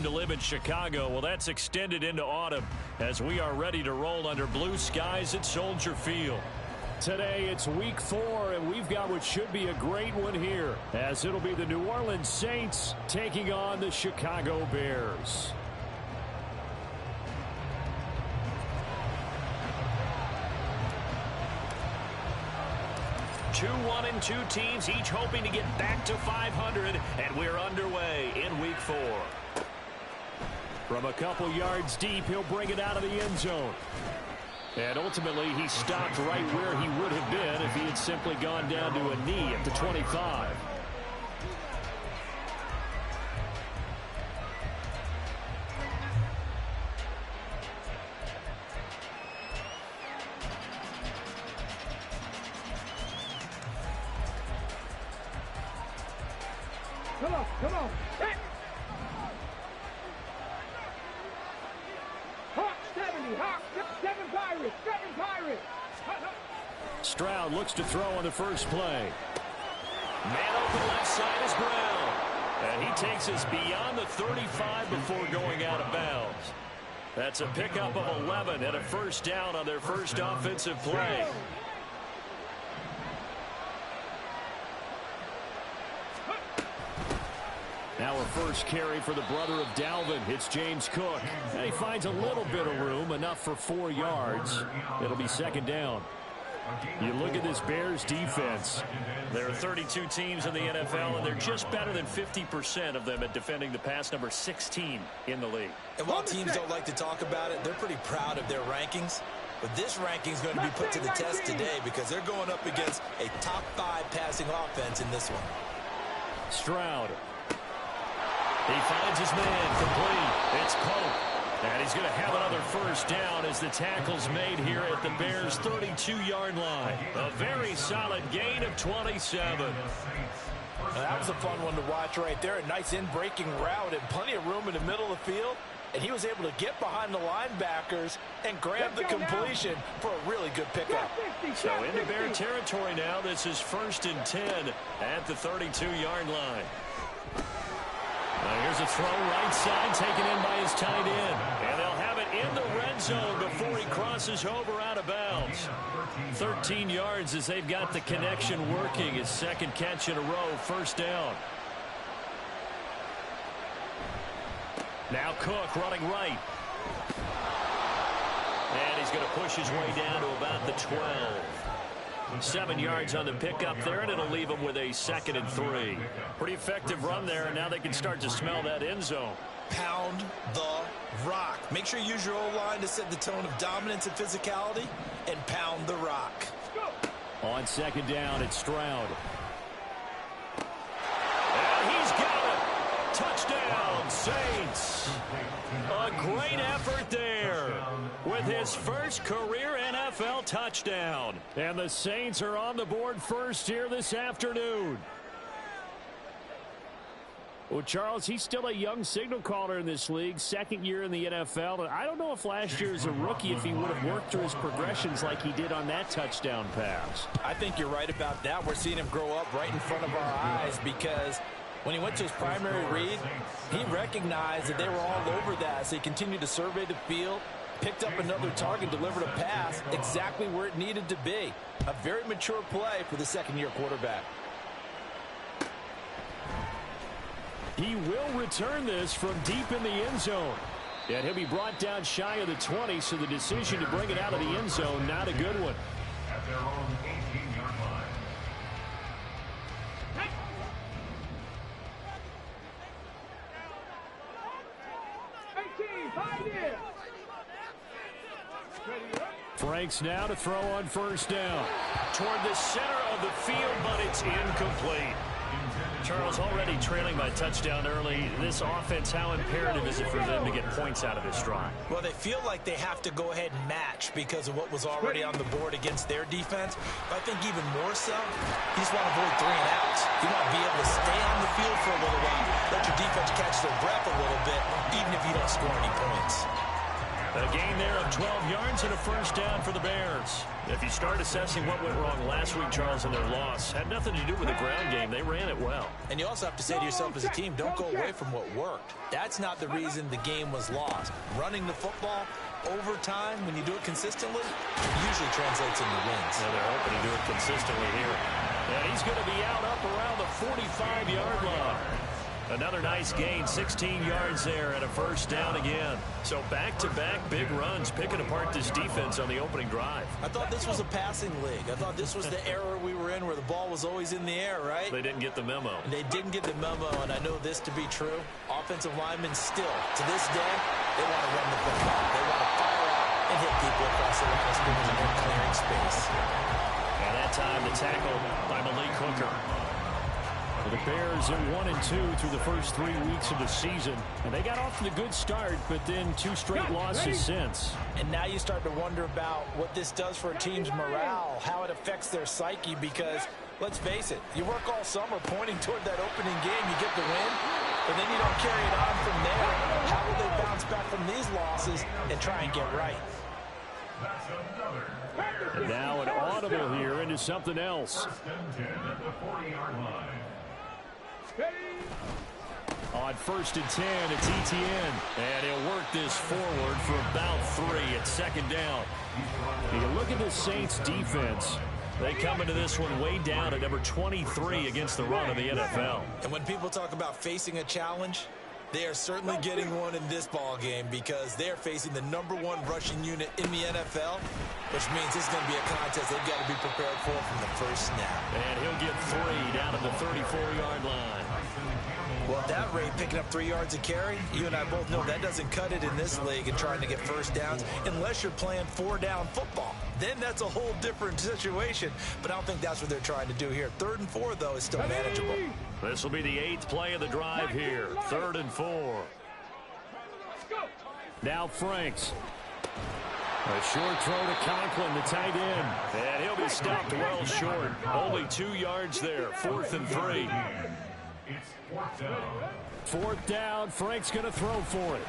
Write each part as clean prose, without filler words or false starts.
to live in Chicago. Well, that's extended into autumn as we are ready to roll under blue skies at Soldier Field. Today, it's week 4, and we've got what should be a great one here, as it'll be the New Orleans Saints taking on the Chicago Bears. Two 1-2 teams, each hoping to get back to 500, and we're underway in week 4. From a couple yards deep, he'll bring it out of the end zone. And ultimately, he stopped right where he would have been if he had simply gone down to a knee at the 25. Come on. Hawk 70, Hawk 7 Pirates, 7 Pirates. Stroud looks to throw on the first play. Man open left side is Brown. And he takes us beyond the 35 before going out of bounds. That's a pickup of 11 and a first down on their first offensive play. Now a first carry for the brother of Dalvin. It's James Cook. And he finds a little bit of room, enough for 4 yards. It'll be second down. You look at this Bears defense. There are 32 teams in the NFL, and they're just better than 50% of them at defending the pass, number 16 in the league. And while teams don't like to talk about it, they're pretty proud of their rankings. But this ranking is going to be put to the test today because they're going up against a top 5 passing offense in this one. Stroud. He finds his man complete. It's Pope. And he's going to have another first down as the tackle's made here at the Bears' 32-yard line. A very solid gain of 27. Now, that was a fun one to watch right there. A nice in-breaking route and plenty of room in the middle of the field. And he was able to get behind the linebackers and grab the completion for a really good pickup. So into Bear territory now. This is 1st and 10 at the 32-yard line. Here's a throw right side taken in by his tight end. And they'll have it in the red zone before he crosses over out of bounds. 13 yards as they've got the connection working. His second catch in a row, first down. Now Cook running right. And he's going to push his way down to about the 12. 7 yards on the pickup there, and it'll leave them with a 2nd and 3. Pretty effective run there, and now they can start to smell that end zone. Pound the rock. Make sure you use your O-line to set the tone of dominance and physicality, and pound the rock. On second down, it's Stroud. And he's got it. Touchdown, Saints. A great effort there with his first career NFL touchdown. And the Saints are on the board first here this afternoon. Well, Charles, he's still a young signal caller in this league, 2nd year in the NFL. And I don't know if last year as a rookie if he would have worked through his progressions like he did on that touchdown pass. I think you're right about that. We're seeing him grow up right in front of our eyes because when he went to his primary read, he recognized that they were all over that. So he continued to survey the field, picked up another target, delivered a pass exactly where it needed to be. A very mature play for the 2nd-year quarterback. He will return this from deep in the end zone. And he'll be brought down shy of the 20, so the decision to bring it out of the end zone, not a good one. At their own 18-yard line. Franks now to throw on first down. Toward the center of the field, but it's incomplete. Charles already trailing by touchdown early. This offense, how imperative is it for them to get points out of this drive? Well, they feel like they have to go ahead and match because of what was already on the board against their defense. But I think even more so, you just want to avoid 3 and outs. You want to be able to stay on the field for a little while, let your defense catch their breath a little bit, even if you don't score any points. A gain there of 12 yards and a first down for the Bears. If you start assessing what went wrong last week, Charles, in their loss, had nothing to do with the ground game. They ran it well. And you also have to say to yourself as a team, don't go away from what worked. That's not the reason the game was lost. Running the football over time, when you do it consistently, usually translates into wins. And they're hoping to do it consistently here. And he's going to be out up around the 45-yard line. Another nice gain, 16 yards there and a first down again. So back-to-back big runs, picking apart this defense on the opening drive. I thought this was a passing league. I thought this was the era we were in where the ball was always in the air, right? They didn't get the memo. And they didn't get the memo, and I know this to be true. Offensive linemen still, to this day, they want to run the football. They want to fire out and hit people across the line of scrimmage and they're clearing space. And that time, the tackle by Malik Hooker. The Bears are 1-2 through the first 3 weeks of the season. And they got off to a good start, but then 2 straight losses since. And now you start to wonder about what this does for a team's morale, how it affects their psyche, because, let's face it, you work all summer pointing toward that opening game, you get the win, but then you don't carry it on from there. How will they bounce back from these losses and try and get right? And now an audible here into something else. On 1st and 10, it's Etienne. And he'll work this forward for about 3 at second down. You can look at the Saints defense. They come into this one way down at number 23 against the run of the NFL. And when people talk about facing a challenge, they are certainly getting one in this ball game because they're facing the #1 rushing unit in the NFL, which means this is going to be a contest they've got to be prepared for from the first snap. And he'll get 3 down at the 34-yard line. Well, at that rate, picking up 3 yards a carry, you and I both know that doesn't cut it in this league and trying to get first downs unless you're playing 4-down football. Then that's a whole different situation, but I don't think that's what they're trying to do here. 3rd and 4, though, is still manageable. This will be the 8th play of the drive here. 3rd and 4. Now Franks. A short throw to Conklin, the tight end. And he'll be stopped well short. Only 2 yards there. 4th and 3. Fourth down. Frank's going to throw for it.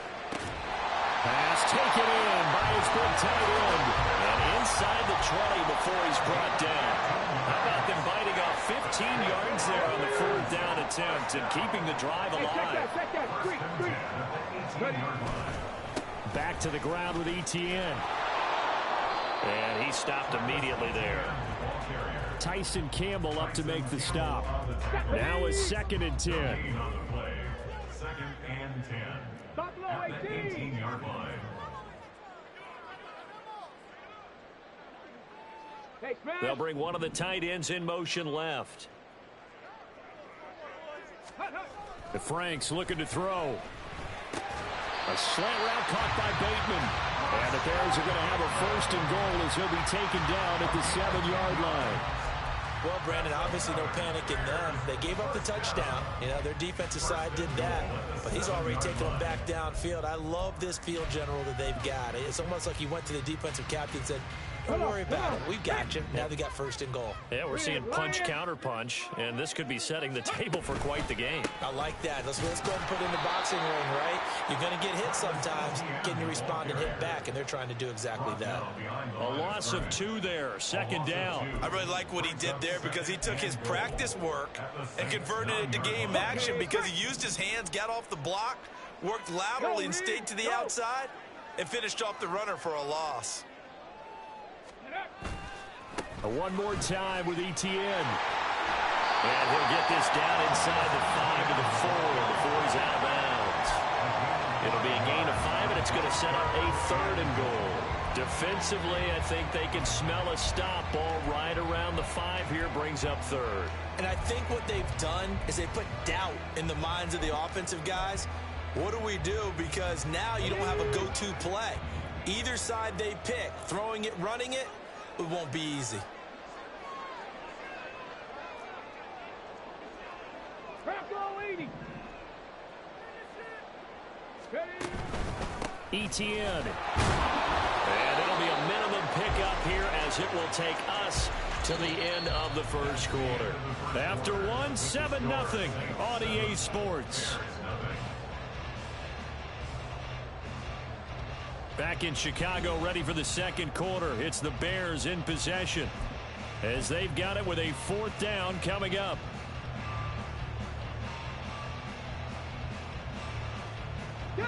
Pass taken in by his big tight end. And inside the 20 before he's brought down. How about them biting off 15 yards there on the 4th down attempt and keeping the drive alive. Back to the ground with Etienne. And he stopped immediately there. Tyson Campbell up to make the stop. Now is 2nd and 10. 2nd and 10. At the 18-yard line. They'll bring one of the tight ends in motion left. The Franks looking to throw. A slant route caught by Bateman. And the Bears are going to have a 1st and goal as he'll be taken down at the 7-yard line. Well, Brandon, obviously no panic in them. They gave up the touchdown. You know, their defensive side did that. But he's already taken them back downfield. I love this field general that they've got. It's almost like he went to the defensive captain and said, don't worry about it. We've got you. Now they got 1st and goal. Yeah, we're seeing punch, counter punch, and this could be setting the table for quite the game. I like that. Let's go ahead and put it in the boxing ring, right? You're going to get hit sometimes. Can you respond and hit back? And they're trying to do exactly that. A loss of 2 there. 2nd down. I really like what he did there because he took his practice work and converted it to game action because he used his hands, got off the block, worked laterally and stayed to the outside, and finished off the runner for a loss. One more time with Etienne. And he'll get this down inside the 5 to the 4 before he's out of bounds. It'll be a gain of 5, and it's going to set up a 3rd and goal. Defensively, I think they can smell a stop. Ball right around the 5 here, brings up 3rd. And I think what they've done is they put doubt in the minds of the offensive guys. What do we do? Because now you don't have a go-to play. Either side they pick, throwing it, running it, it won't be easy. Etienne. And it'll be a minimum pickup here as it will take us to the end of the 1st quarter. After 1, 7-0 on EA Sports. Back in Chicago, ready for the second quarter. It's the Bears in possession as they've got it with a 4th down coming up. Go!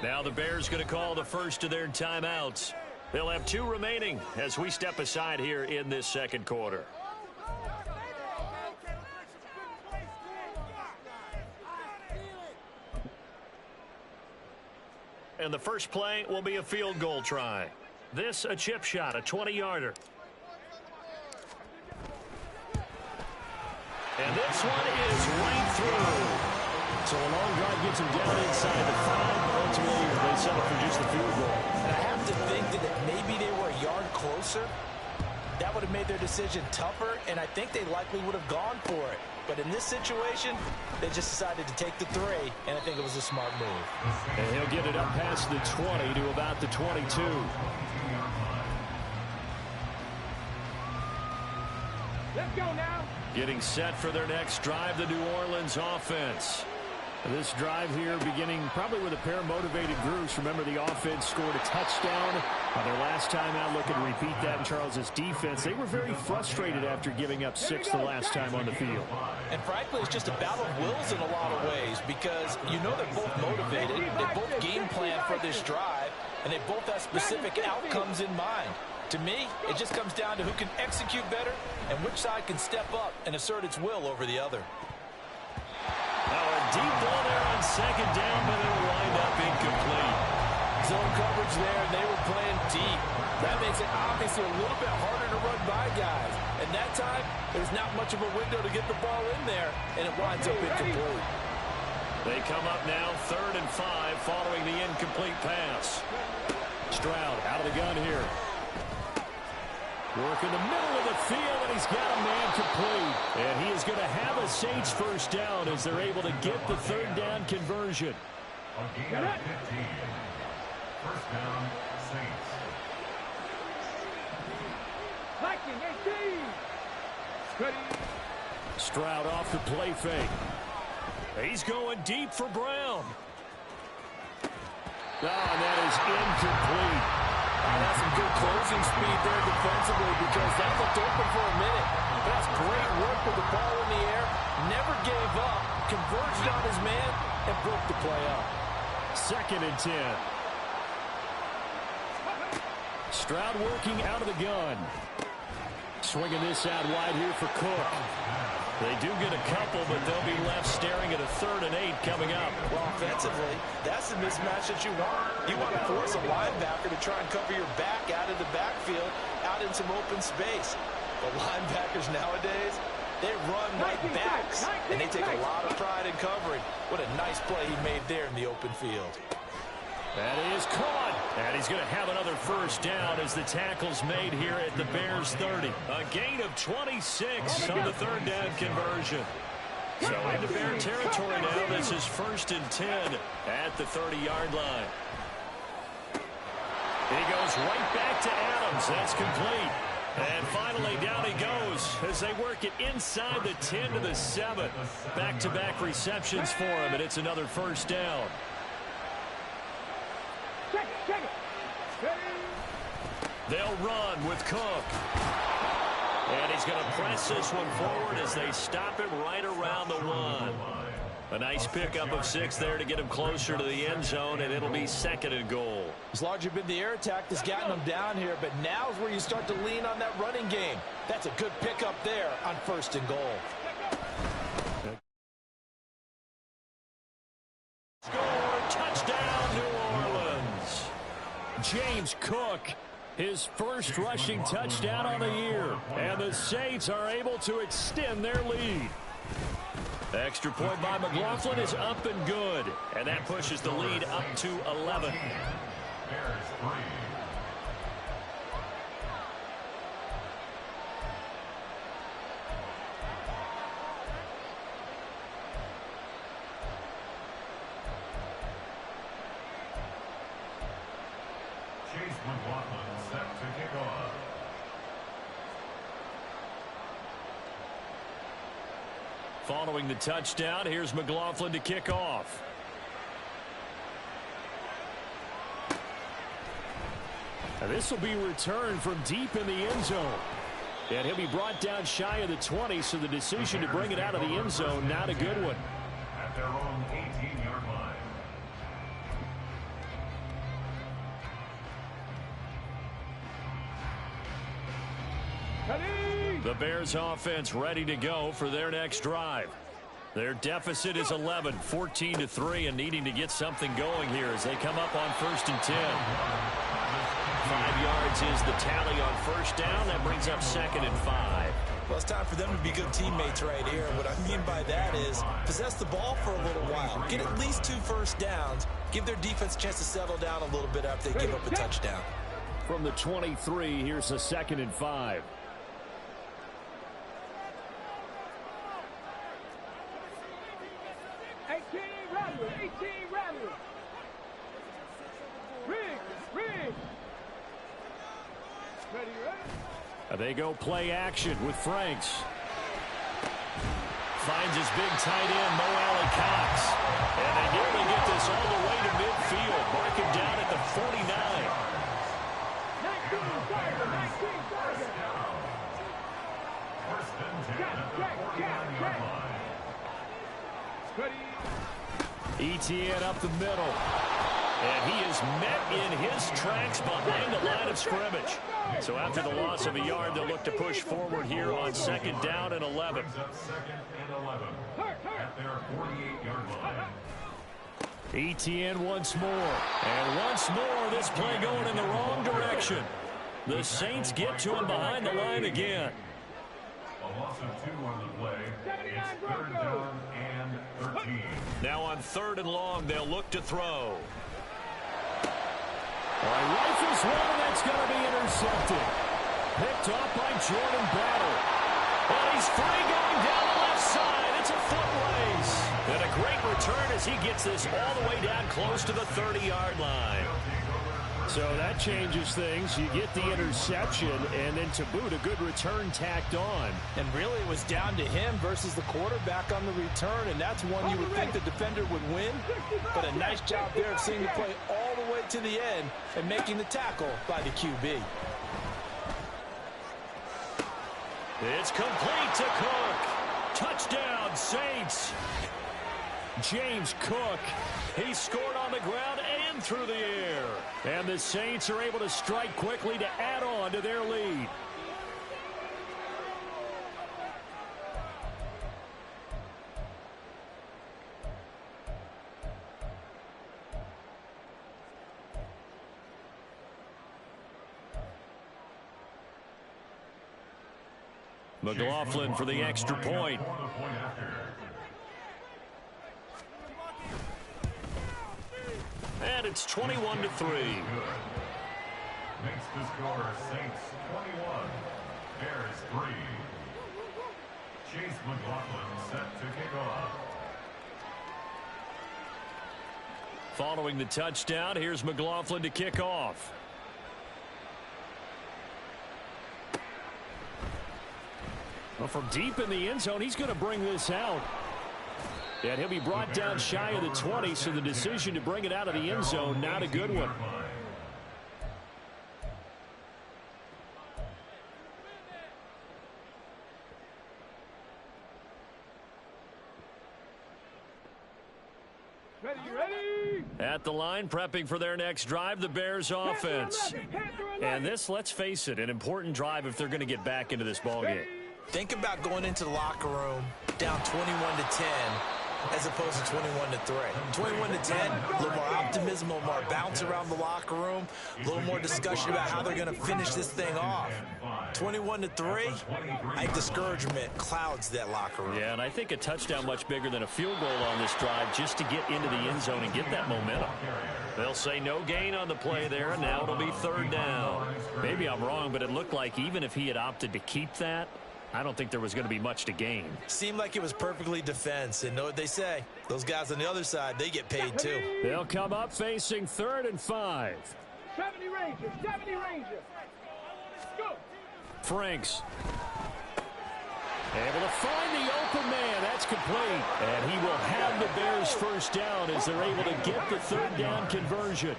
Now the Bears going to call the first of their timeouts. They'll have 2 remaining as we step aside here in this second quarter. And the first play will be a field goal try. This a chip shot, a 20-yarder. And this one is right through. So a long drive gets him down inside the 5. Ultimately, they settle for just the field goal. And I have to think that if maybe they were a yard closer, that would have made their decision tougher, and I think they likely would have gone for it. But in this situation, they just decided to take the 3, and I think it was a smart move. And he'll get it up past the 20 to about the 22. Let's go now. Getting set for their next drive, the New Orleans offense. This drive here beginning probably with a pair of motivated groups. Remember, the offense scored a touchdown on their last time out. Looking to repeat that in Charles's defense. They were very frustrated after giving up 6 the last time on the field. And frankly, it's just a battle of wills in a lot of ways because you know they're both motivated. They both game plan for this drive, and they both have specific outcomes in mind. To me, it just comes down to who can execute better and which side can step up and assert its will over the other. A deep ball there on second down, but it'll wind up incomplete. Zone coverage there, and they were playing deep. That makes it obviously a little bit harder to run by guys. And that time, there's not much of a window to get the ball in there, and it winds up incomplete. They come up now 3rd and 5 following the incomplete pass. Stroud out of the gun here. Work in the middle of the field, and he's got a man complete. And he is going to have a Saints first down as they're able to get the 3rd down conversion. A gain of 15. First down, Saints. Viking 18. Ready. Stroud off the play fake. He's going deep for Brown. Oh, and that is incomplete. That's some good closing speed there defensively because that looked open for a minute. That's great work with the ball in the air. Never gave up. Converged on his man and broke the play up. 2nd and 10. Stroud working out of the gun. Swinging this out wide here for Cook. They do get a couple, but they'll be left staring at a 3rd and 8 coming up. Well, offensively, that's the mismatch that you want. You want to force a linebacker to try and cover your back out of the backfield, out in some open space. But linebackers nowadays, they run like backs, and they take a lot of pride in covering. What a nice play he made there in the open field. That is caught. And he's going to have another first down as the tackle's made here at the Bears 30. A gain of 26 on the 3rd down conversion. So into Bear territory now. This is 1st and 10 at the 30-yard line. He goes right back to Adams. That's complete. And finally, down he goes as they work it inside the 10 to the 7. Back-to-back receptions for him, and it's another first down. Check it. Ready. They'll run with Cook. And he's going to press this one forward as they stop him right around the 1. A nice pickup of 6 there to get him closer to the end zone, and it'll be 2nd and goal. It's largely been the air attack that's gotten them down here, but now is where you start to lean on that running game. That's a good pickup there on 1st and goal. Score, touchdown, New Orleans. James Cook, his first rushing touchdown on the year. And the Saints are able to extend their lead. Extra point by McLaughlin is up and good. And that pushes the lead up to 11. Bears 3. Chase McLaughlin set to kick off. Following the touchdown, here's McLaughlin to kick off. Now this will be returned from deep in the end zone. And he'll be brought down shy of the 20, so the decision to bring it out of the end zone, not a good one. At their own 18-yard line. The Bears offense ready to go for their next drive. Their deficit is 11, 14-3, and needing to get something going here as they come up on 1st and 10. 5 yards is the tally on first down. That brings up 2nd and 5. Well, it's time for them to be good teammates right here. What I mean by that is possess the ball for a little while. Get at least 2 first downs. Give their defense a chance to settle down a little bit after they give up a touchdown. From the 23, here's the 2nd and 5. They go play action with Franks. Finds his big tight end, Mo Alley-Cox. And they nearly get this all the way to midfield. Mark him down at the 49. 19. Etienne up the middle. And he is met in his tracks behind the line of scrimmage. So after the loss of a yard, they'll look to push forward here on 2nd down and 11. At their 48-yard line. Etienne once more. And once more, this play going in the wrong direction. The Saints get to him behind the line again. A loss of 2 on the play. It's 3rd down and 13. Now on 3rd and long, they'll look to throw. Rifles one, and that's going to be intercepted. Picked off by Jordan Battle. And he's free going down the left side. It's a foot race. And a great return as he gets this all the way down close to the 30-yard line. So that changes things. You get the interception, and then to boot, a good return tacked on. And really, it was down to him versus the quarterback on the return, and that's one you would think the defender would win. But a nice job there of seeing the play all the way to the end and making the tackle by the QB. It's complete to Cook. Touchdown, Saints. James Cook. He scored on the ground and through the air. And the Saints are able to strike quickly to add on to their lead. McLaughlin for the extra point. And it's 21-3. Makes the score Saints 21, Bears 3. Chase McLaughlin set to kick off. Following the touchdown, here's McLaughlin to kick off. Well, from deep in the end zone, he's going to bring this out. And he'll be brought down shy of the 20, so the decision to bring it out of the end zone, not a good one. Ready? At the line, prepping for their next drive, the Bears offense. And this, let's face it, an important drive if they're going to get back into this ballgame. Think about going into the locker room down 21-10 as opposed to 21-3. 21-10, a little more optimism, a little more bounce around the locker room, a little more discussion about how they're going to finish this thing off. 21-3, I think discouragement clouds that locker room. Yeah, and I think a touchdown much bigger than a field goal on this drive just to get into the end zone and get that momentum. They'll say no gain on the play there, and now it'll be 3rd down. Maybe I'm wrong, but it looked like even if he had opted to keep that, I don't think there was going to be much to gain. Seemed like it was perfectly defense, and know what they say. Those guys on the other side, they get paid too. They'll come up facing 3rd and 5. 70 Rangers, 70 Rangers. Go. Franks. Able to find the open man. That's It's complete. And he will have the Bears first down as they're able to get the third down conversion.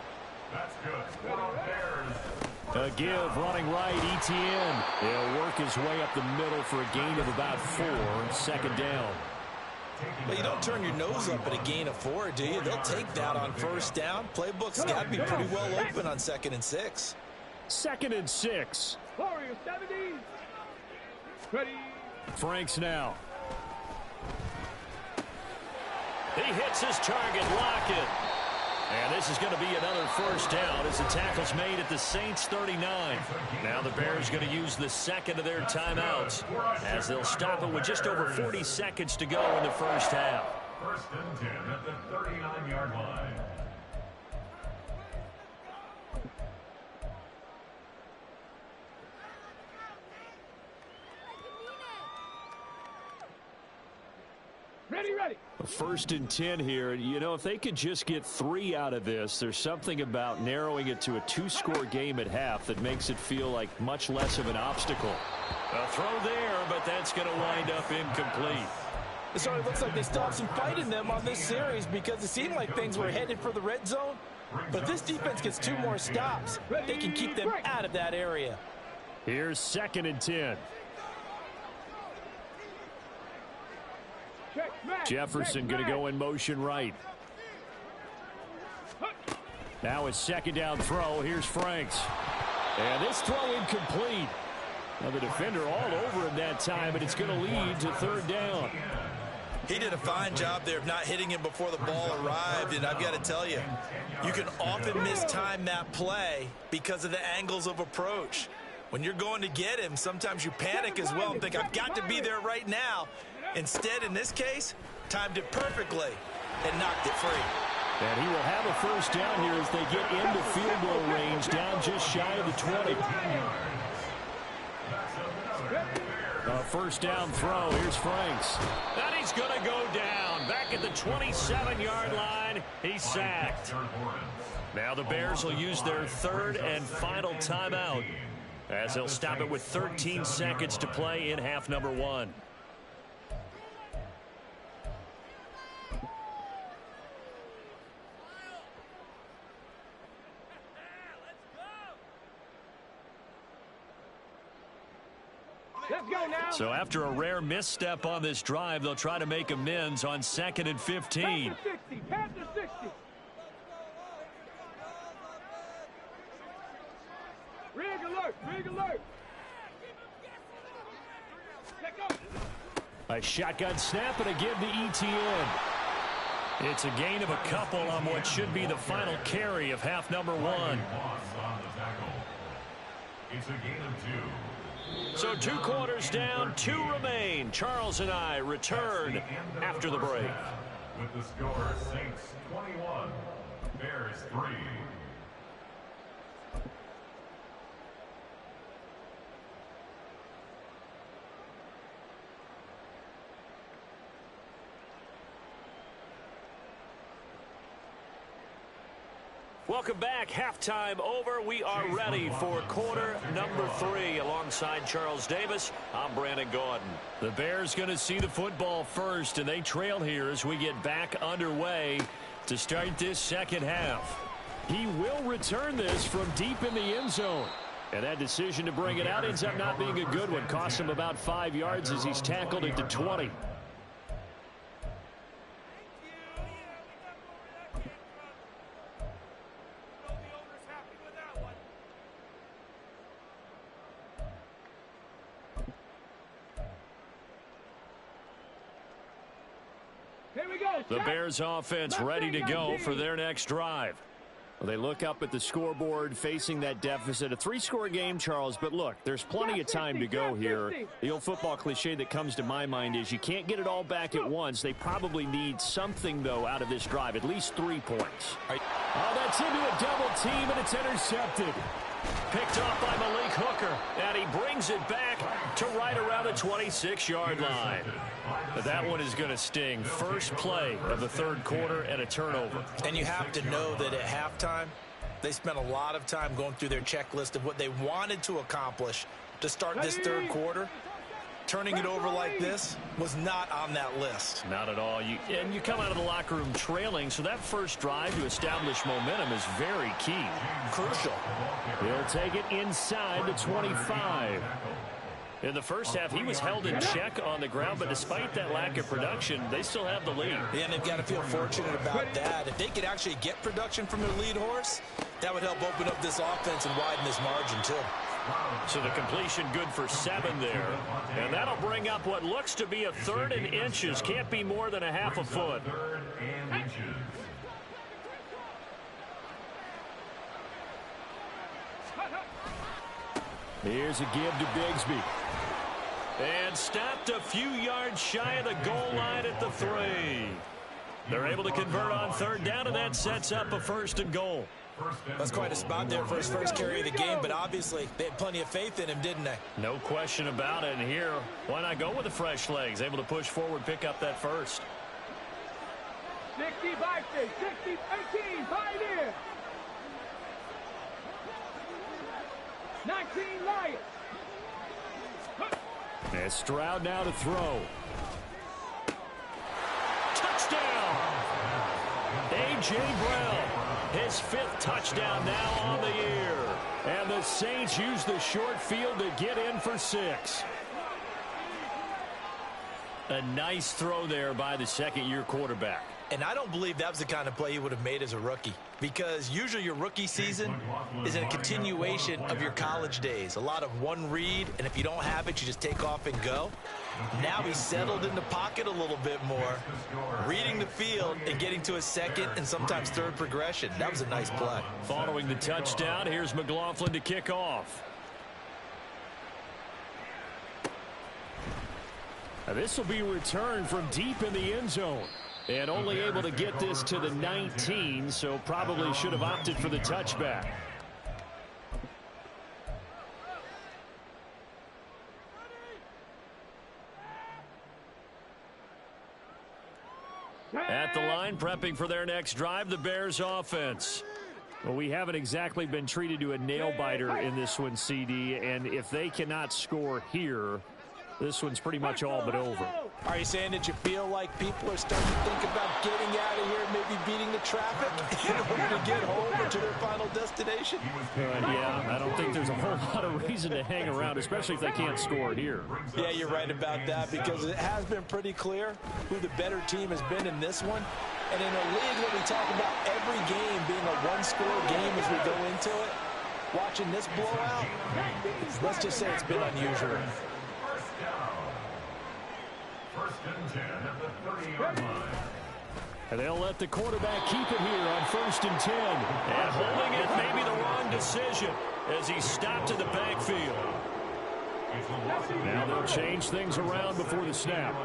That's good. Bears. A give running right, Etienne. He'll work his way up the middle for a gain of about 4, second down. Well, you don't turn your nose up at a gain of 4, do you? They'll take that on first down. Playbook's got to be pretty well open on 2nd and 6. 2nd and 6. Warriors 70. Ready. Franks now. He hits his target, Lockett. And this is going to be another first down as the tackle's made at the Saints 39. Now the Bears going to use the second of their timeouts as they'll stop it with just over 40 seconds to go in the first half. 1st and 10 at the 39-yard line. Ready. 1st and 10 here. You know, if they could just get 3 out of this, there's something about narrowing it to a 2-score game at half that makes it feel like much less of an obstacle. A throw there, but that's going to wind up incomplete. It sort of looks like they stopped some fight in them on this series because it seemed like things were headed for the red zone. But if this defense gets 2 more stops, they can keep them out of that area. Here's 2nd and 10. Jefferson going to go in motion right. Now it's 2nd down throw. Here's Franks. And this throw incomplete. Now the defender all over him that time, but it's going to lead to 3rd down. He did a fine job there of not hitting him before the ball arrived, and I've got to tell you, you can often mistime that play because of the angles of approach. When you're going to get him, sometimes you panic as well and think, I've got to be there right now. Instead, in this case, timed it perfectly and knocked it free. And he will have a first down here as they get into field goal range, down just shy of the 20. A first down throw. Here's Franks. And he's going to go down. Back at the 27-yard line. He's sacked. Now the Bears will use their 3rd and final timeout as they'll stop it with 13 seconds to play in half number 1. Let's go now. So after a rare misstep on this drive, they'll try to make amends on 2nd and 15. Past the 60. Past the 60. Rig alert. Rig alert. Let go. A shotgun snap and a give to Etienne. It's a gain of a couple on what should be the final carry of half number 1. It's a gain of 2. So 2 quarters down, 2 remain. Charles and I return after the break. With the score, Saints 21, Bears 3. Welcome back. Halftime over. We are ready for quarter number 3. Alongside Charles Davis, I'm Brandon Gaudin. The Bears going to see the football first, and they trail here as we get back underway to start this second half. He will return this from deep in the end zone. And that decision to bring it out ends up not being a good one. Costs him about 5 yards as he's tackled at the 20. The Bears offense ready to go for their next drive. Well, they look up at the scoreboard facing that deficit. A 3-score game, Charles, but look, there's plenty of time to go here. The old football cliche that comes to my mind is you can't get it all back at once. They probably need something, though, out of this drive, at least 3 points. Oh, that's into a double team, and it's intercepted. Picked off by Malik Hooker, and he brings it back to right around the 26-yard line. But that one is going to sting. First play of the 3rd quarter and a turnover. And you have to know that at halftime, they spent a lot of time going through their checklist of what they wanted to accomplish to start this 3rd quarter. turning it over like this was not on that list. Not at all. You come out of the locker room trailing, so that first drive to establish momentum is very key. Crucial. He'll take it inside the 25. In the first half, he was held in check on the ground, but despite that lack of production, they still have the lead. Yeah, and they've got to feel fortunate about that. If they could actually get production from their lead horse, that would help open up this offense and widen this margin, too. So the completion good for 7 there. And that'll bring up what looks to be a 3rd and inches. Can't be more than a half a foot. 3rd and inches. Here's a give to Bigsby. And stopped a few yards shy of the goal line at the 3. They're able to convert on 3rd down, and that sets up a 1st and goal. That's quite a spot there for his first carry of the game, but obviously they had plenty of faith in him, didn't they? No question about it. And here, why not go with the fresh legs? Able to push forward, pick up that 1st. 60 by 6, 60, 18, 5 in. 19 Lions. And Stroud now to throw. Touchdown! A.J. Brown, his 5th touchdown now on the year. And the Saints use the short field to get in for 6. A nice throw there by the second-year quarterback. And I don't believe that was the kind of play he would have made as a rookie, because usually your rookie season is a continuation of your college days. A lot of one read, and if you don't have it, you just take off and go. Now he's settled in the pocket a little bit more, reading the field and getting to a 2nd and sometimes 3rd progression. That was a nice play. Following the touchdown, here's McLaughlin to kick off. Now this will be returned from deep in the end zone. And only able to get this to the 19, so probably should have opted for the touchback. At the line, prepping for their next drive, the Bears offense. Well, we haven't exactly been treated to a nail-biter in this one, CD, and if they cannot score here, this one's pretty much all but over. Are you saying that you feel like people are starting to think about getting out of here, maybe beating the traffic in order to get home or to their final destination? Yeah, I don't think there's a whole lot of reason to hang around, especially if they can't score here. Yeah, you're right about that, because it has been pretty clear who the better team has been in this one. And in a league where we talk about every game being a one-score game as we go into it, watching this blowout, let's just say it's been unusual. First and 10 at the 30-yard line. And they'll let the quarterback keep it here on 1st and 10. And holding it may be the wrong decision as he stopped in the backfield. Now they'll change things around before the snap.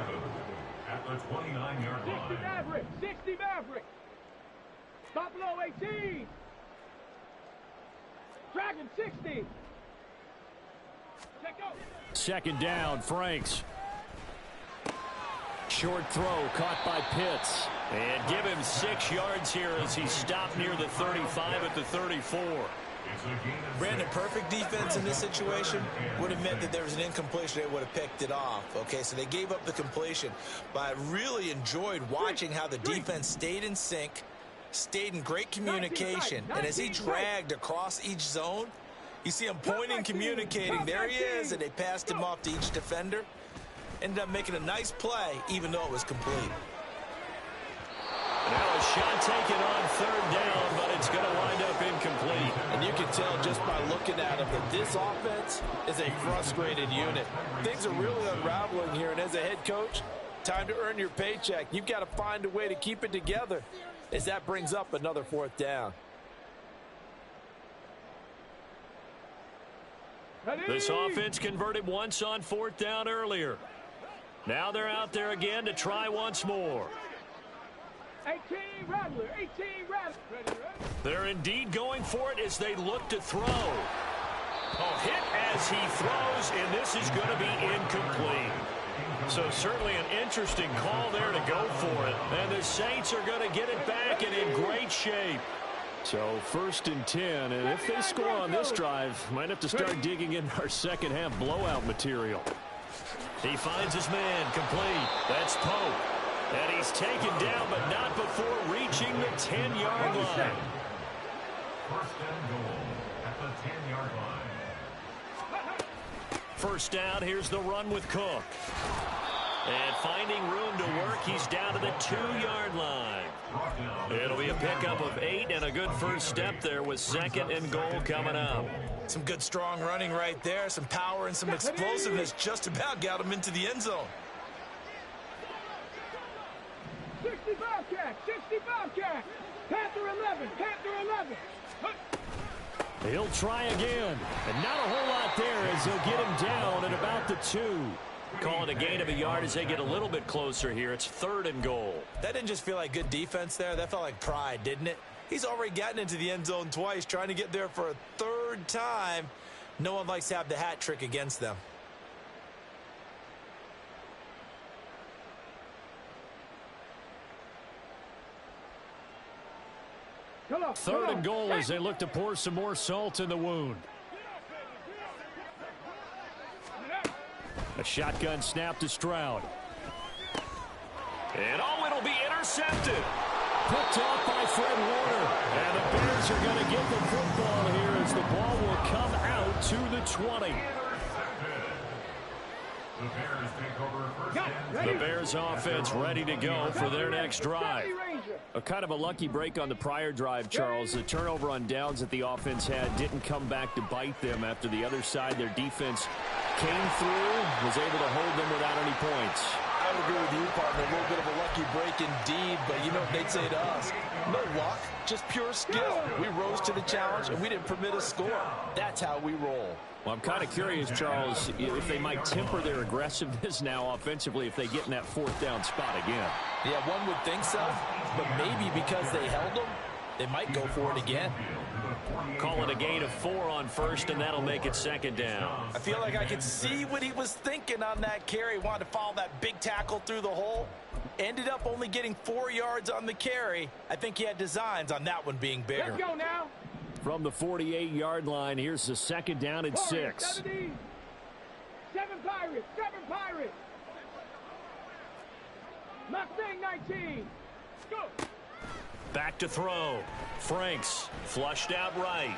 At the 29-yard 60 line. Maverick, 60 Maverick. Buffalo 18. Dragon 60. Check out. 2nd down, Franks. Short throw caught by Pitts. And give him 6 yards here as he stopped near the 35 at the 34. Brandon, perfect defense in this situation would have meant that there was an incompletion. They would have picked it off. Okay, so they gave up the completion. But I really enjoyed watching how the defense stayed in sync, stayed in great communication. And as he dragged across each zone, you see him pointing, communicating. There he is, and they passed him off to each defender. Ended up making a nice play, even though it was complete. Now a shot taken on 3rd down, but it's going to wind up incomplete. And you can tell just by looking at him that this offense is a frustrated unit. Things are really unraveling here, and as a head coach, time to earn your paycheck. You've got to find a way to keep it together as that brings up another 4th down. This offense converted once on 4th down earlier. Now they're out there again to try once more. 18 Rattler, 18 Rattler. Ready. They're indeed going for it as they look to throw. Oh, hit as he throws, and this is going to be incomplete. So certainly an interesting call there to go for it. And the Saints are going to get it back and in great shape. So 1st and 10, and if they score on this drive, might have to start digging in our second half blowout material. He finds his man, complete. That's Pope. And he's taken down, but not before reaching the 10-yard line. First and goal at the 10-yard line. First down, here's the run with Cook. And finding room to work, he's down to the 2-yard line. It'll be a pickup of 8 and a good first step there with second and goal coming up. Some good strong running right there, some power and some explosiveness just about got him into the end zone. 60 Bobcat, 60 Bobcat. Panther 11, Panther 11. He'll try again. And not a whole lot there as they'll get him down at about the 2. Call it a gain of a yard as they get a little bit closer here. It's 3rd and goal. That didn't just feel like good defense there. That felt like pride, didn't it? He's already gotten into the end zone twice, trying to get there for a 3rd time. No one likes to have the hat trick against them. Third and goal as they look to pour some more salt in the wound. A shotgun snap to Stroud. And it'll be intercepted. Picked off by Fred Warner. And the Bears are going to get the football here as the ball will come out to the 20. The Bears take over first and The Bears offense ready to go for their next drive. A kind of a lucky break on the prior drive, Charles. The turnover on downs that the offense had didn't come back to bite them after the other side. Their defense came through, was able to hold them without any points. I would agree with you, partner. A little bit of a lucky break indeed, but you know what they'd say to us? No luck, just pure skill. We rose to the challenge, and we didn't permit a score. That's how we roll. Well, I'm kind of curious, Charles, if they might temper their aggressiveness now offensively if they get in that 4th down spot again. Yeah, one would think so, but maybe because they held them, they might go for it again. Call it a gain of 4 on first, and that'll make it 2nd down. I feel like I could see what he was thinking on that carry. Wanted to follow that big tackle through the hole. Ended up only getting 4 yards on the carry. I think he had designs on that one being bigger. Let's go now. From the 48-yard line, here's the 2nd down and 6. 7 Pirates, 7 Pirates. Mustang 19. Go. Back to throw. Franks flushed out right.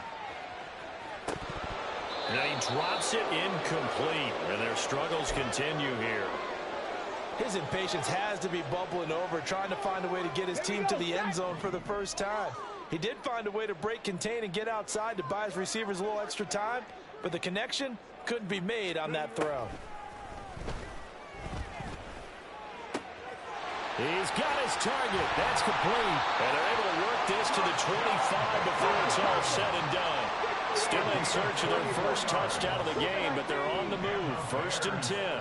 Now he drops it incomplete, and their struggles continue here. His impatience has to be bubbling over, trying to find a way to get his team to the end zone for the first time. He did find a way to break contain and get outside to buy his receivers a little extra time, but the connection couldn't be made on that throw. He's got his target. That's complete. And they're able to work this to the 25 before it's all said and done. Still in search of their first touchdown of the game, but they're on the move. 1st and 10.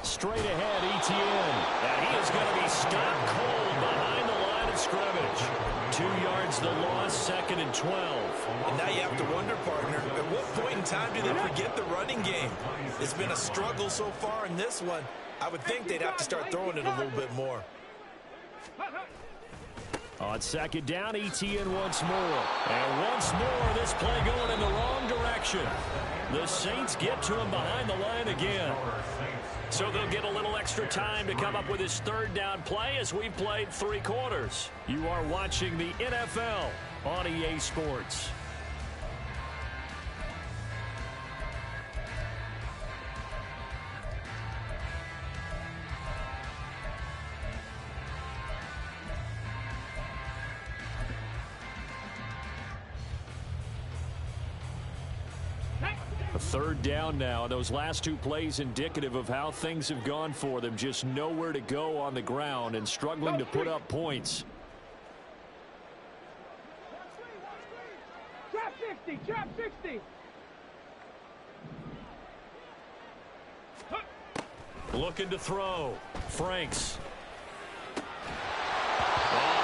Straight ahead, Etienne. And he is going to be stopped cold behind the line of scrimmage. 2 yards the loss, 2nd and 12. And now you have to wonder, partner, at what point in time do they forget the running game? It's been a struggle so far in this one. I would think they'd have to start throwing it a little bit more. On 2nd down, Etienne once more. And once more, this play going in the wrong direction. The Saints get to him behind the line again. So they'll get a little extra time to come up with his 3rd down play as we've played 3 quarters. You are watching the NFL on EA Sports. A 3rd down now. Those last 2 plays indicative of how things have gone for them. Just nowhere to go on the ground and struggling to put up points. Trap 60, trap 60. Looking to throw. Franks. Oh,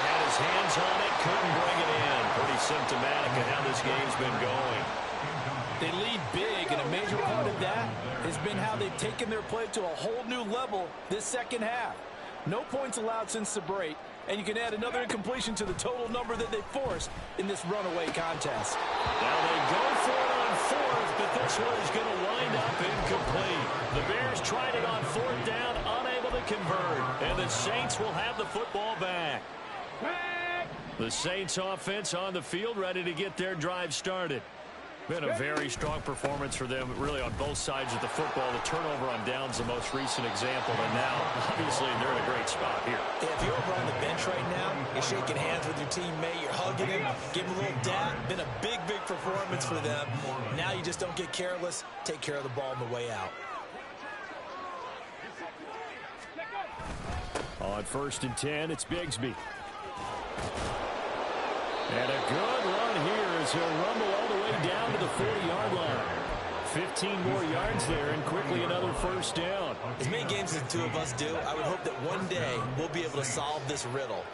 had his hands on it. Couldn't bring it in. Pretty symptomatic of how this game's been going. They lead big, and a major part of that has been how they've taken their play to a whole new level this 2nd half. No points allowed since the break, and you can add another incompletion to the total number that they forced in this runaway contest. Now they go for it on 4th, but this one is going to wind lined up incomplete. The Bears tried it on 4th down, unable to convert. And the Saints will have the football back. The Saints offense on the field, ready to get their drive started. Been a very strong performance for them, really, on both sides of the football. The turnover on downs, the most recent example, and now, obviously, they're in a great spot here. Yeah, if you're over on the bench right now, you're shaking hands with your teammate, you're hugging him, give him a little dap. Been a big, big performance for them. Now you just don't get careless. Take care of the ball on the way out. On 1st and 10, it's Bigsby. And a good run here as he'll rumble all the way down to the 40-yard line. 15 more yards there and quickly another 1st down. As many games as the two of us do, I would hope that one day we'll be able to solve this riddle.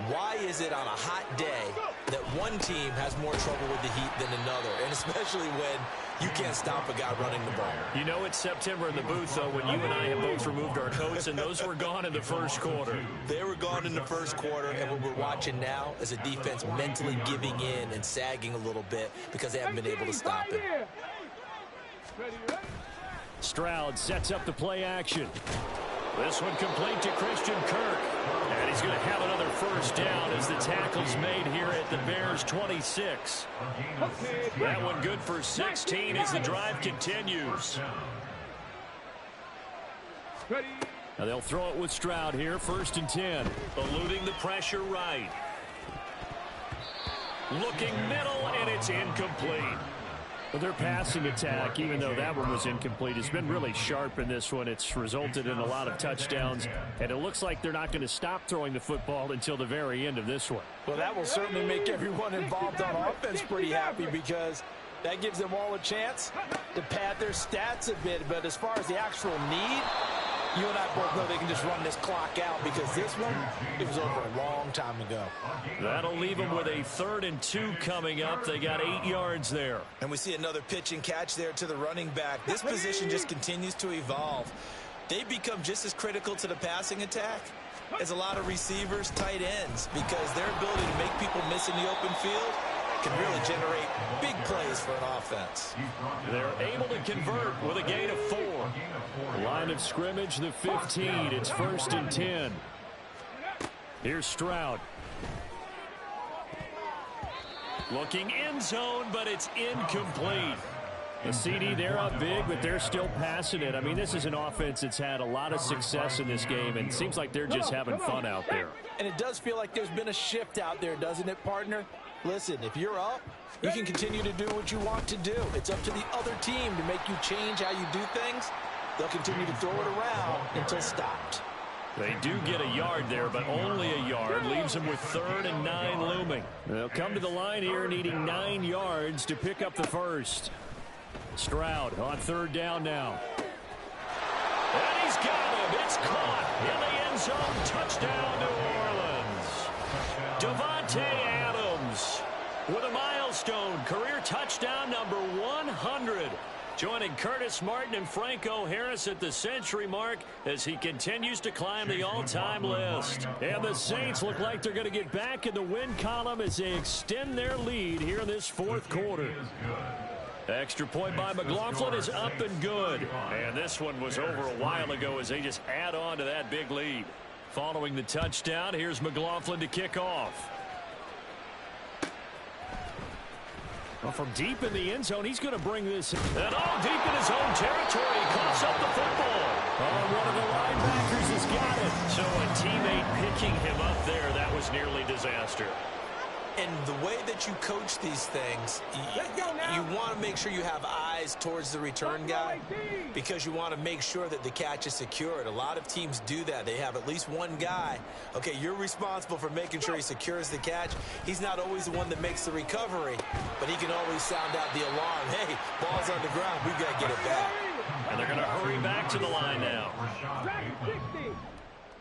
Why is it on a hot day that one team has more trouble with the heat than another, and especially when you can't stop a guy running the ball? You know it's September in the booth, though, when you and I have both removed our coats, and those were gone in the 1st quarter. They were gone in the 1st quarter, and what we're watching now is a defense mentally giving in and sagging a little bit because they haven't been able to stop it. Stroud sets up the play action. This one complete to Christian Kirk. And he's going to have another 1st down as the tackle's made here at the Bears' 26. That one good for 16 as the drive continues. Now they'll throw it with Stroud here, 1st and 10. Eluding the pressure right. Looking middle, and it's incomplete. But their passing attack, even though that one was incomplete, has been really sharp in this one. It's resulted in a lot of touchdowns, and it looks like they're not going to stop throwing the football until the very end of this one. Well, that will certainly make everyone involved on offense pretty happy because that gives them all a chance to pad their stats a bit. But as far as the actual need, you and I both know they can just run this clock out because this one, it was over a long time ago. That'll leave them with a 3rd and 2 coming up. They got 8 yards there. And we see another pitch and catch there to the running back. This position just continues to evolve. They've become just as critical to the passing attack as a lot of receivers, tight ends, because their ability to make people miss in the open field can really generate big plays for an offense. They're able to convert with a gain of 4. Line of scrimmage, the 15. It's 1st and 10. Here's Stroud. Looking end zone, but it's incomplete. The CD, they're up big, but they're still passing it. I mean, this is an offense that's had a lot of success in this game, and it seems like they're just having fun out there. And it does feel like there's been a shift out there, doesn't it, partner? Listen, if you're up, you can continue to do what you want to do. It's up to the other team to make you change how you do things. They'll continue to throw it around until stopped. They do get a yard there, but only a yard. Leaves them with 3rd and 9 looming. They'll come to the line here needing 9 yards to pick up the 1st. Stroud on 3rd down now. And he's got him. It's caught in the end zone. Touchdown, New Orleans. Davante Adams with a milestone career touchdown number 100. Joining Curtis Martin and Franco Harris at the century mark as he continues to climb the all-time list. And the Saints look like they're going to get back in the win column as they extend their lead here in this 4th quarter. Extra point by McLaughlin is up and good. And this one was over a while ago as they just add on to that big lead. Following the touchdown, here's McLaughlin to kick off. Well, from deep in the end zone, he's going to bring this. And all deep in his own territory. He coughs up the football. Oh, one of the linebackers has got it. So a teammate picking him up there, that was nearly disaster. And the way that you coach these things, you want to make sure you have eyes towards the return guy because you want to make sure that the catch is secured. A lot of teams do that. They have at least one guy. Okay, you're responsible for making sure he secures the catch. He's not always the one that makes the recovery, but he can always sound out the alarm. Hey, ball's on the ground. We've got to get it back. And they're going to hurry back to the line now.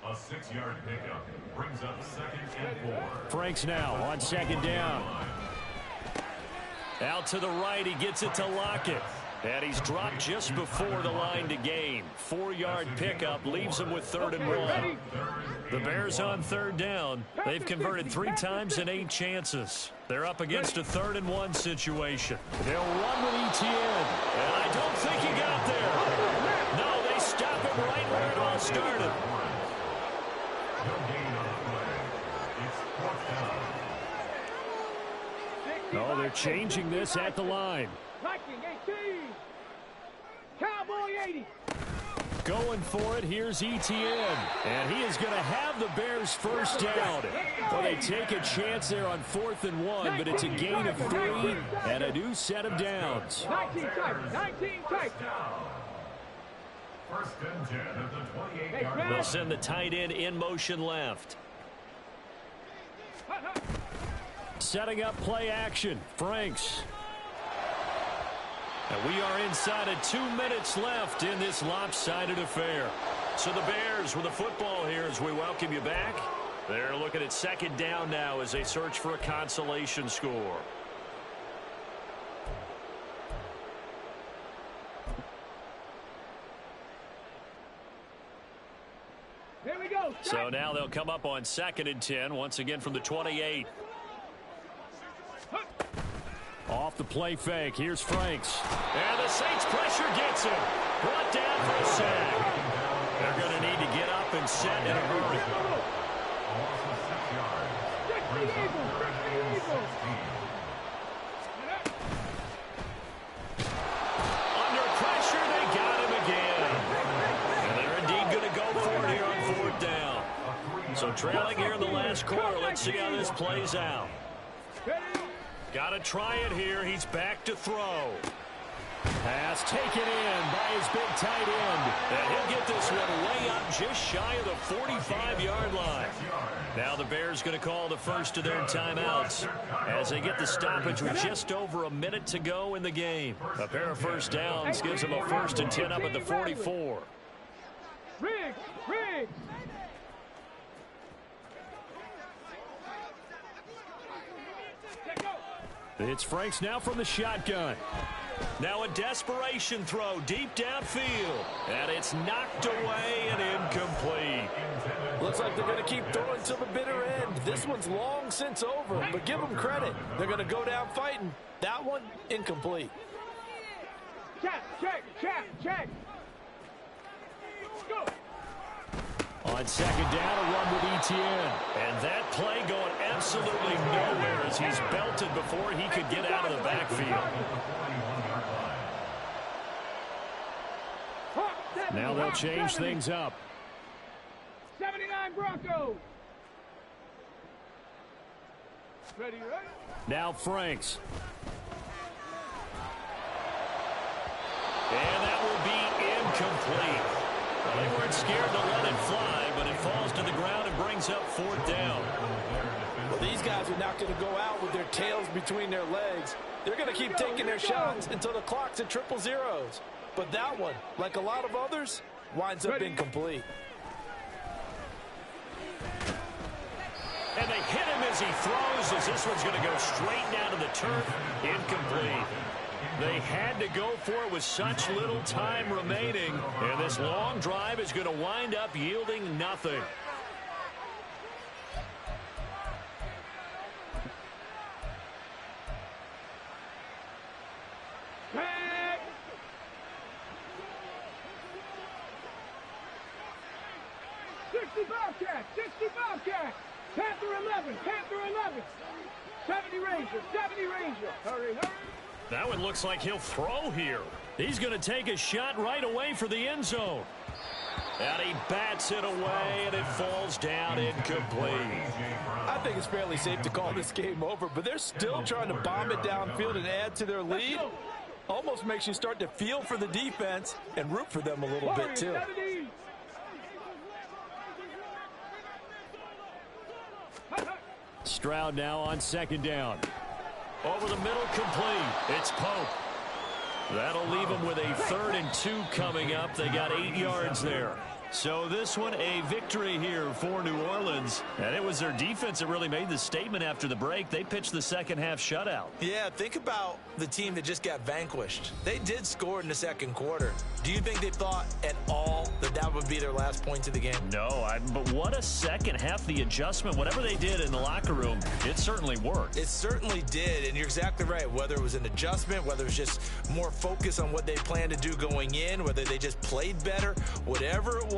A 6-yard pickup brings up 2nd and 4. Franks now on 2nd down. Out to the right, he gets it to Lockett. And he's dropped just before the line to gain. 4-yard pickup leaves him with 3rd and 1. The Bears on 3rd down. They've converted 3 times in 8 chances. They're up against a 3rd and 1 situation. They'll run with Etienne. And I don't think he got started. No gain on the play. It's 4th down. Oh, they're changing this at the line. Viking 18. Cowboy 80. Going for it, here's Etienne. And he is going to have the Bears first down. Well, they take a chance there on 4th and 1, but it's a gain of 3 and a new set of downs. 19 type. 19 type. 1st and 10 at the 28-yard They'll send the tight end in motion left. Setting up play action. Franks. And we are inside of 2 minutes left in this lopsided affair. So the Bears with the football here as we welcome you back. They're looking at 2nd down now as they search for a consolation score. Here we go. So now they'll come up on 2nd and 10 once again from the 28. Off the play fake. Here's Franks. And the Saints pressure gets him. Brought down for a sack. They're going to need to get up and set in a hurry. Under pressure, they got him again. And they're indeed going to go for it here on 4th down. So trailing here in the last quarter. Let's see how this plays out. Got to try it here. He's back to throw. Pass taken in by his big tight end. And he'll get this one way up just shy of the 45-yard line. Now the Bears going to call the first of their timeouts as they get the stoppage with just over a minute to go in the game. A pair of first downs gives them a 1st and 10 up at the 44. Riggs. Riggs. It's Franks now from the shotgun. Now a desperation throw deep downfield. And it's knocked away and incomplete. Looks like they're going to keep throwing till the bitter end. This one's long since over, but give them credit. They're going to go down fighting. That one, incomplete. Check. Check. Go. On 2nd down, a run with Etienne. And that play going absolutely nowhere as he's belted before he could get out of the backfield. Now they'll change things up. 79 Broncos. Ready, right? Now Franks. And that will be incomplete. Well, they weren't scared to let it fly, but it falls to the ground and brings up 4th down. Well, these guys are not going to go out with their tails between their legs. They're going to keep taking their shots until the clock's at 000. But that one, like a lot of others, winds up incomplete. And they hit him as he throws, as this one's going to go straight down to the turf. Incomplete. They had to go for it with such little time remaining. And this long drive is going to wind up yielding nothing. Back. 60 Bobcat. Panther 11. 70 Ranger. Hurry. That one looks like he'll throw here. He's going to take a shot right away for the end zone. And he bats it away, and it falls down incomplete. I think it's fairly safe to call this game over, but they're still trying to bomb it downfield and add to their lead. Almost makes you start to feel for the defense and root for them a little bit, too. Stroud now on 2nd down. Over the middle, complete. It's Pope. That'll leave them with a 3rd and 2 coming up. They got 8 yards there. So this one, a victory here for New Orleans. And it was their defense that really made the statement after the break. They pitched the second half shutout. Yeah, think about the team that just got vanquished. They did score in the second quarter. Do you think they thought at all that that would be their last points of the game? No, but what a second half. The adjustment, whatever they did in the locker room, it certainly worked. It certainly did, and you're exactly right. Whether it was an adjustment, whether it was just more focus on what they planned to do going in, whether they just played better, whatever it was.